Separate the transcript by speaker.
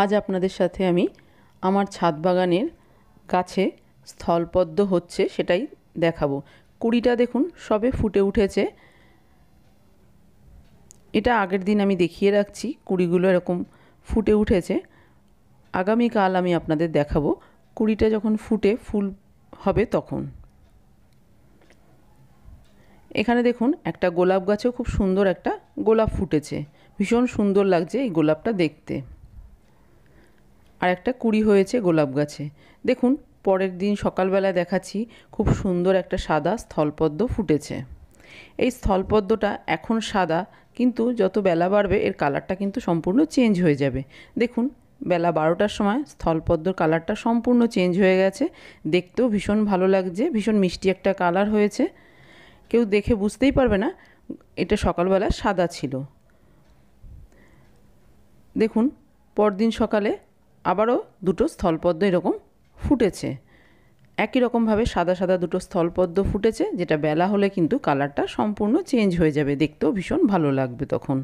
Speaker 1: আজ আপনাদের সাথে আমি আমার ছাদ বাগানের গাছে স্থলপদ্ম হচ্ছে সেটাই দেখাবো। কুড়িটা দেখুন সবে ফুটে উঠেছে। এটা আগের দিন আমি দেখিয়ে রাখছি, কুড়িগুলো এরকম ফুটে উঠেছে। আগামীকাল আমি আপনাদের দেখাবো কুড়িটা যখন ফুটে ফুল হবে তখন। এখানে দেখুন একটা গোলাপ গাছেও খুব সুন্দর একটা গোলাপ ফুটেছে, ভীষণ সুন্দর লাগছে এই গোলাপটা দেখতে। আর একটা কুড়ি হয়েছে গোলাপ গাছে। দেখুন পরের দিন সকালবেলা দেখাচ্ছি, খুব সুন্দর একটা সাদা স্থলপদ্ম ফুটেছে। এই স্থলপদ্মটা এখন সাদা, কিন্তু যত বেলা বাড়বে এর কালারটা কিন্তু সম্পূর্ণ চেঞ্জ হয়ে যাবে। দেখুন বেলা 12টার সময় স্থলপদ্মর কালারটা সম্পূর্ণ চেঞ্জ হয়ে গেছে। দেখতেও ভীষণ ভালো লাগছে, ভীষণ মিষ্টি একটা কালার হয়েছে। কেউ দেখে বুঝতেই পারবে না এটা সকালবেলা সাদা ছিল। দেখুন পরদিন সকালে আবারও দুটো স্থলপদ্ম এরকম ফুটেছে। একই রকমভাবে সাদা সাদা দুটো স্থলপদ্ম ফুটেছে, যেটা বেলা হলে কিন্তু কালারটা সম্পূর্ণ চেঞ্জ হয়ে যাবে, দেখতেও ভীষণ ভালো লাগবে তখন।